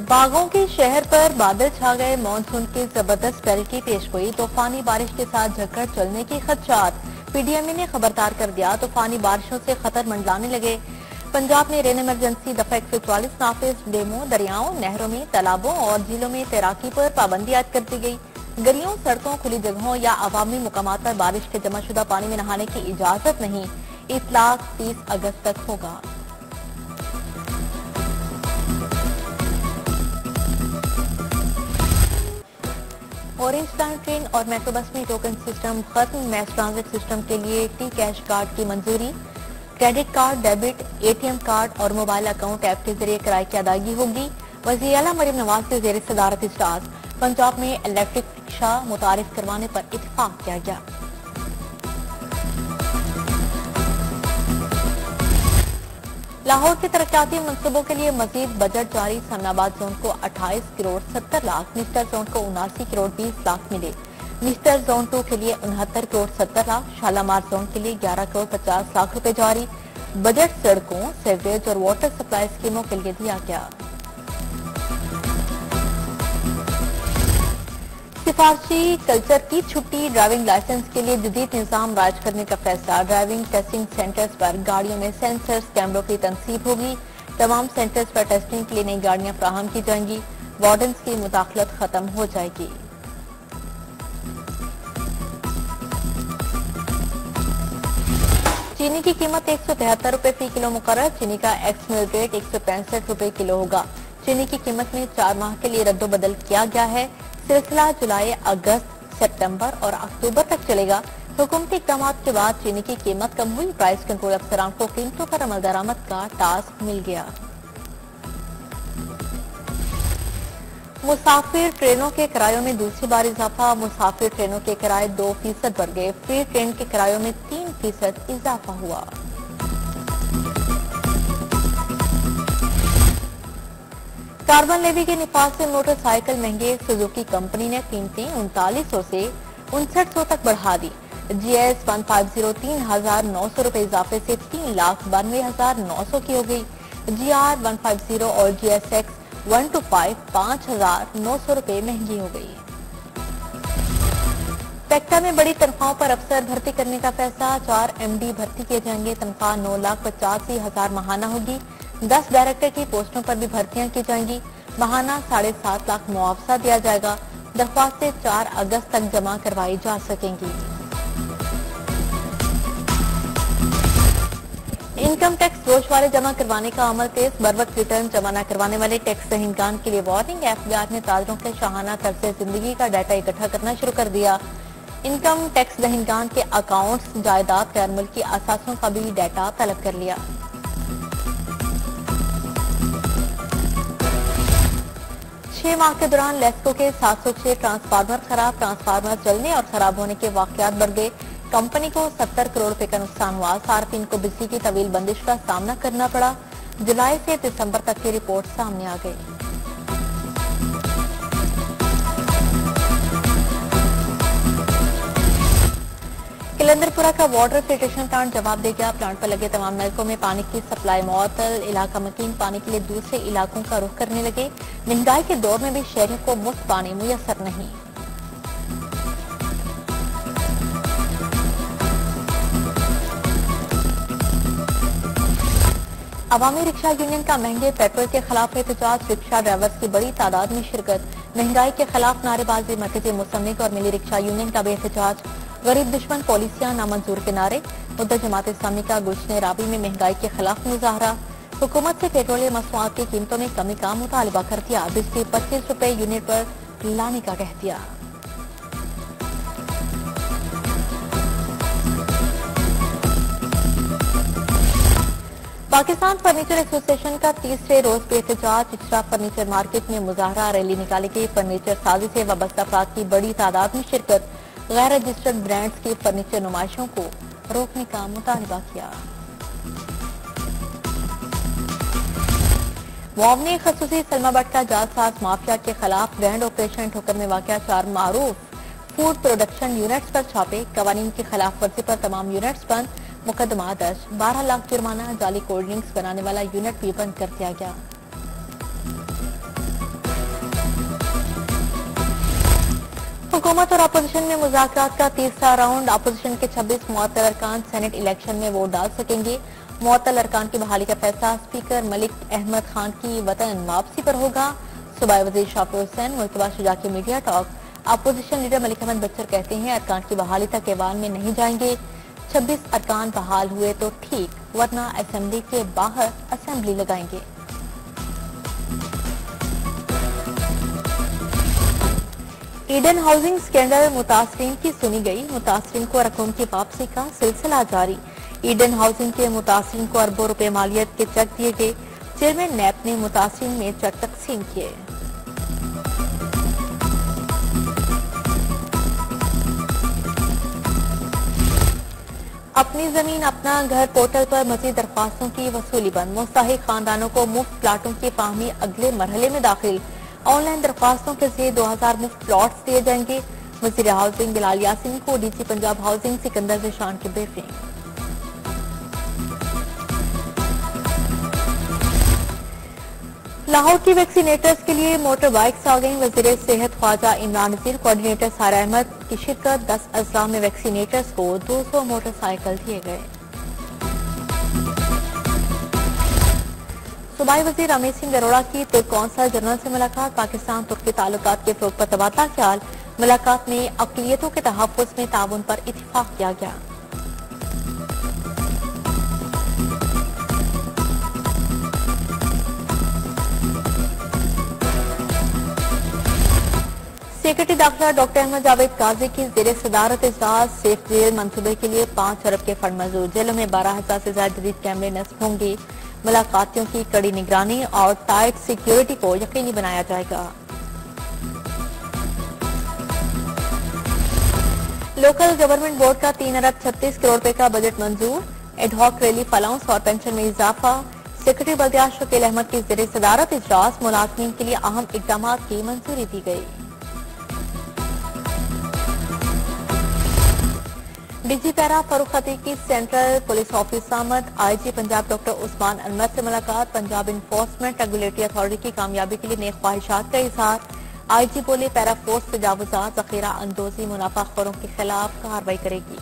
बागों के शहर पर बादल छा गए। मानसून की जबरदस्त पहल की पेशगोई। तूफानी बारिश के साथ झक्कड़ चलने की खदशात। पीडीएमए ने खबरदार कर दिया। तूफानी बारिशों से खतर मंडलाने लगे। पंजाब में रेन इमरजेंसी दफा 144 नाफिज। डेमों, दरियाओं, नहरों में, तालाबों और झीलों में तैराकी पर पाबंदी आयद कर दी गई। गलियों, सड़कों, खुली जगहों या अवामी मुकामात पर बारिश के जमाशुदा पानी में नहाने की इजाजत नहीं। इतलाक 30 अगस्त तक होगा। ऑरेंज लाइन ट्रेन और मेट्रो बस में टोकन सिस्टम खत्म। मैस ट्रांजिट सिस्टम के लिए टी कैश कार्ड की मंजूरी। Credit card, debit, ATM card और मोबाइल अकाउंट ऐप के जरिए किराए की अदायगी होगी। वज़ीर आला मरियम नवाज के ज़ेर सदारत इजलास। पंजाब में इलेक्ट्रिक रिक्शा मुतारिफ करवाने पर इत्तेफाक किया गया। लाहौर के तरक्याती मनसूबों के लिए मजीद बजट जारी। सनाबाद जोन को 28 करोड़ 70 लाख, निस्टर जोन को 79 करोड़ 20 लाख मिले। निस्टर जोन 2 के लिए 69 करोड़ 70 लाख, शालामार जोन के लिए 11 करोड़ 50 लाख रुपए जारी। बजट सड़कों, सीवरेज और वाटर सप्लाई स्कीमों के लिए दिया गया। सिफारशी कल्चर की छुट्टी। ड्राइविंग लाइसेंस के लिए जदीद निजाम राइज करने का फैसला। ड्राइविंग टेस्टिंग सेंटर्स पर गाड़ियों में सेंसर्स, कैमरों की तनसीब होगी। तमाम सेंटर्स पर टेस्टिंग के लिए नई गाड़ियां फ्राहम की जाएंगी। वार्डन्स की मुदाखलत खत्म हो जाएगी। चीनी की कीमत 173 रुपए फी किलो मुकर्रर। चीनी का एक्स मिल रेट 165 रुपए किलो होगा। चीनी की कीमत में 4 माह के लिए रद्दोबदल किया गया है। सिलसिला जुलाई, अगस्त, सितंबर और अक्टूबर तक चलेगा। हुकूमती इक़दाम के बाद चीनी की कीमत कम हुई। प्राइस कंट्रोल अफसरान को कीमतों पर अमल दरामद का टास्क मिल गया। मुसाफिर ट्रेनों के किरायों में दूसरी बार इजाफा। मुसाफिर ट्रेनों के किराए 2% बढ़ गए। फ्री ट्रेन के किरायों में 3% इजाफा हुआ। कार्बन लेवी के निफाज से मोटरसाइकिल महंगे। सुजुकी कंपनी ने कीमतें 3900 से 5900 तक बढ़ा दी। GS 150 3,900 रुपए इजाफे से 3,92,900 की हो गई। GR 150 और GSX 125 5,900 रुपए महंगी हो गई। पेक्टा में बड़ी तनख्वाहों पर अफसर भर्ती करने का फैसला। 4 MD भर्ती किए जाएंगे। तनख्वाह 9,85,000 माहाना होगी। 10 डायरेक्टर की पोस्टों पर भी भर्तियां की जाएंगी। माहाना 7.5 लाख मुआवजा दिया जाएगा। दरख्वास्तें 4 अगस्त तक जमा करवाई जा सकेंगी। इनकम टैक्स गोशवारे जमा करवाने का अमल तेज। बर वक्त रिटर्न जमा न करवाने वाले टैक्स दहिंदगान के लिए वार्निंग। FBI ने ताजरों के शाहाना तर्ज जिंदगी का डाटा इकट्ठा करना शुरू कर दिया। इनकम टैक्स दहिंदगान के अकाउंट्स, जायदाद, गैर मुल्की असासों का भी डाटा तलब कर लिया। 6 माह के दौरान लेस्को के 706 ट्रांसफार्मर खराब। ट्रांसफार्मर जलने और खराब होने के वाकयात बढ़ गए। कंपनी को 70 करोड़ रुपए का नुकसान हुआ। सार्फिन को बिजली की तवील बंदिश का सामना करना पड़ा। जुलाई से दिसंबर तक की रिपोर्ट सामने आ गई। कलंदरपुरा का वाटर फिल्ट्रेशन प्लांट जवाब दे गया। प्लांट पर लगे तमाम नलकों में पानी की सप्लाई मुअत्तल। इलाका मकीन पानी के लिए दूसरे इलाकों का रुख करने लगे। महंगाई के दौर में भी शहरों को मुफ्त पानी मुयस्सर नहीं। अवामी रिक्शा यूनियन का महंगे पेट्रोल के खिलाफ एहतजाज। रिक्शा ड्राइवर्स की बड़ी तादाद में शिरकत। महंगाई के खिलाफ नारेबाजी। मरकजी मुसन्निक और मिली रिक्शा यूनियन का भी एहतजाज। गरीब दुश्मन पॉलिसियां नामंजूर के नारे। मुद्दा जमात इस्लामी का गुलशन रावी में महंगाई के खिलाफ मुजाहरा। हुकूमत से पेट्रोलियम मसनूआत की कीमतों में कमी का मुतालबा कर दिया। बिजली 25 रुपए यूनिट पर लाने का कह दिया। पाकिस्तान फर्नीचर एसोसिएशन का तीसरे रोज भी एहतजाज। इचरा फर्नीचर मार्केट में मुजाहरा रैली निकाली गई। फर्नीचर साजी से वाबस्ता अफराद की बड़ी तादाद में शिरकत। गैर रजिस्टर्ड ब्रांड्स की फर्नीचर नुमाइशों को रोकने का मुतालबा किया। मुआवनी खसूसी सलमा भट्ट का जालसाज माफिया के खिलाफ ग्रैंड ऑपरेशन ठोकर में वाक़या 4 मारूफ फूड प्रोडक्शन यूनिट्स पर छापे। कवानीन की खिलाफ वर्जी पर तमाम यूनिट्स बंद। मुकदमा दर्ज। 12 लाख जुर्माना। जाली कोल्ड ड्रिंक्स बनाने वाला यूनिट भी बंद कर दिया गया। हुकूमत और अपोजिशन में मुज़ाकरात का तीसरा राउंड। अपोजिशन के 26 मुअत्तल अरकान सेनेट इलेक्शन में वोट डाल सकेंगे। मुअत्तल अरकान की बहाली का फैसला स्पीकर मलिक अहमद खान की वतन वापसी पर होगा। सूबाई वज़ीर शाफिर हुसैन मुल्तबा शुजा की media talk. Opposition leader Malik Ahmed Bhachar कहते हैं अरकान की बहाली तक ऐवान में नहीं जाएंगे। 26 अरकान बहाल हुए तो ठीक, वरना असेंबली के बाहर असेंबली लगाएंगे। ईडन हाउसिंग स्कैंडल मुतासरीन की सुनी गई। मुतासरीन को रकम की वापसी का सिलसिला जारी। ईडन हाउसिंग के मुतासरीन को अरबों रुपए मालियत के चेक दिए गए। चेयरमैन नैब ने मुतासरीन में चेक तकसीम किए। अपनी जमीन अपना घर पोर्टल पर मजीद दरख्वास्तों की वसूली बंद। मुस्तहिक खानदानों को मुफ्त प्लाटों की फाहमी अगले मरहले में दाखिल। ऑनलाइन दरख्वास्तों के जरिए 2000 मुफ्त प्लॉट्स दिए जाएंगे। वज़ीर हाउसिंग बिलाल यासीन को डीजी पंजाब हाउसिंग सिकंदर निशान की ब्रीफिंग। लाहौर की वैक्सीनेटर्स के लिए मोटर बाइक्स आ गई। वज़ीर सेहत ख्वाजा इमरान नज़ीर, कोऑर्डिनेटर सारा अहमद की शिरकत। 10 अजला में वैक्सीनेटर्स को 200 मोटरसाइकिल दिए गए। सूबाई वज़ीर रमेश सिंह अरोड़ा की तुर्क कौंसल जनरल से मुलाकात। पाकिस्तान तुर्की ताल्लुकात के फ़रोग़ पर तबादला ख्याल। मुलाकात में अक़लियतों के तहफ़्फ़ुज़ में ताउन पर इत्तिफ़ाक़ किया गया। सेक्रेटरी दाखिला डॉक्टर अहमद जावेद काजी की ज़ेरे सदारत इजलास। सेफ जेल मंसूबे के लिए 5 अरब के फंड मंजूर। जेलों में 12,000 से ज्यादा जदीद कैमरे नस्ब होंगे। मुलाकातियों की कड़ी निगरानी और टाइट सिक्योरिटी को यकीनी बनाया जाएगा। लोकल गवर्नमेंट बोर्ड का 3 अरब 36 करोड़ रुपए का बजट मंजूर। एडहॉक रैली अलाउंस और पेंशन में इजाफा। सेक्रेटरी बल्दियात शकील अहमद की ज़ेरे सदारत इजलास। मुलाजमीन के लिए अहम इकदाम की मंजूरी दी गई। डीजी पैरा फरूख खतीब की सेंट्रल पुलिस ऑफिस आमद। आईजी पंजाब डॉक्टर उस्मान अनवर से मुलाकात। पंजाब इन्फोर्समेंट रेगुलेटरी अथॉरिटी की कामयाबी के लिए नेक ख्वाहिशात का इजहार। आईजी बोले पैरा फोर्स तजावुजात जखीरा अंदोजी मुनाफाखोरों के खिलाफ कार्रवाई करेगी।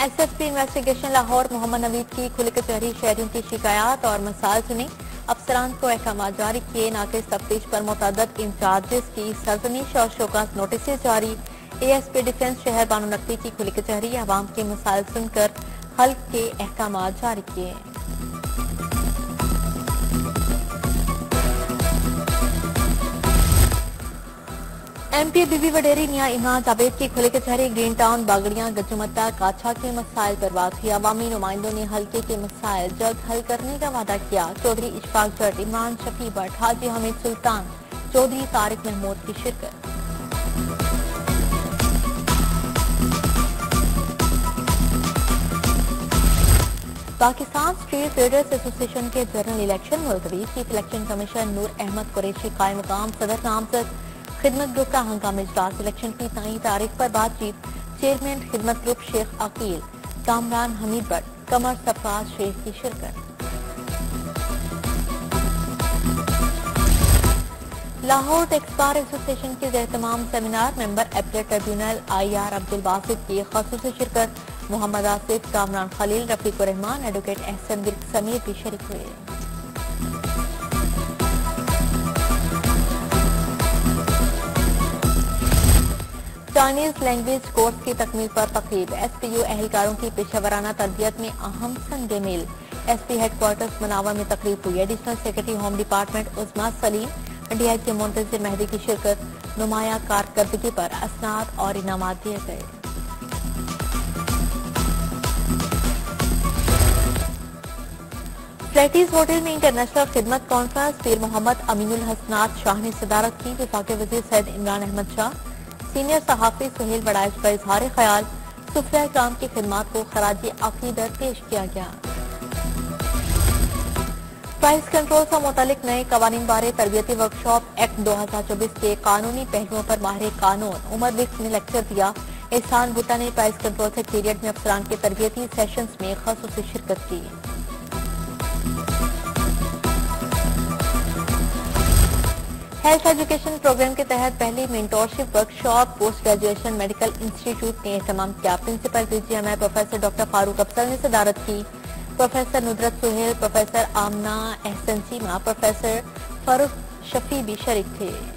एसएसपी इन्वेस्टिगेशन लाहौर मोहम्मद नवीद की खुली कचहरी शहरियों की शिकायत और मसाइल सुनी। अफसरान को अहकाम जारी किए। नाकिस तफ्तीश पर मुतअद्दिद इंचार्जेस की सरजमीश और शोकास नोटिस जारी। एएसपी डिफेंस शहर बानो नकवी की खुली कचहरी अवाम के मसाइल सुनकर हल के अहकाम जारी किए। एमपी बीबी वडेरी मियां इमाम जावेद की खुले कचहरी ग्रीन टाउन बागड़ियां गजुमत्ता काछा के मसाइल पर बात हुई। अवामी नुमाइंदों ने हल्के के मसाइल जल्द हल करने का वादा किया। चौधरी इशफाक जट, इमरान शफी भट्ट, हाजी हमीद सुल्तान, चौधरी तारिक महमूद की शिरकत। पाकिस्तान स्ट्रीट ट्रेडर्स एसोसिएशन के जनरल इलेक्शन मुलतवी। Chief election commission Noor Ahmed Qureshi कायम मुकाम सदर नामजद। खिदमत ग्रुप का हंगामी इजलास। इलेक्शन की तय तारीख पर बातचीत। चेयरमैन खिदमत ग्रुप शेख अकील, कामरान हमीद भट्ट, कमर सरफराज शेख की शिरकत। लाहौर टैक्स बार एसोसिएशन के एहतमाम seminar. Member appellate tribunal IR Abdul Basit की खसूसी शिरकत। मोहम्मद आसिफ, कामरान खलील, रफीक रहमान, एडवोकेट एहसन विर्क समेत भी शरीक हुए। चाइनीज लैंग्वेज कोर्स की तकमील पर तकरीब। SPU एहलकारों की पेशावराना तरबियत में अहम संग मेल। SP हेडक्वार्टर्स मनावर में तकरीब हुई। Additional secretary home department Usma Saleem, DIG Muntazir Mehdi की शिरकत। नुमाया कारकर्दगी पर असनाद और इनामात दिए गए। फ्लैटीज होटल में इंटरनेशनल खिदमत कॉन्फ्रेंस। पीर मोहम्मद अमीनुल हसनात शाह ने सदारत की। वफाकी वजीर सैयद इमरान अहमद शाह, सीनियर सहाफी सुहेल वड़ाइश का इजहार ख्याल। सुफरा इकराम की खिदमात को खराजी अकीदत पेश किया गया। प्राइस कंट्रोल से मुतालिक नए कवानीन बारे तरबियती वर्कशॉप एक्ट 2024 के कानूनी पहलुओं पर माहिर कानून उमर विक्स ने लेक्चर दिया। एहसान भुट्टा ने प्राइस कंट्रोल सेक्रेटेरिएट में अफसरान के तरबियती सेशंस में खसूसी शिरकत की। हेल्थ एजुकेशन प्रोग्राम के तहत पहली mentorship workshop post graduation medical institute ने एहतमाम किया। Principal PGMI professor doctor Farooq Afzal ने सदारत की। Professor Nudrat Suhail, professor Amna Ehsan Seema, professor Farrukh Shafi भी शरीक थे।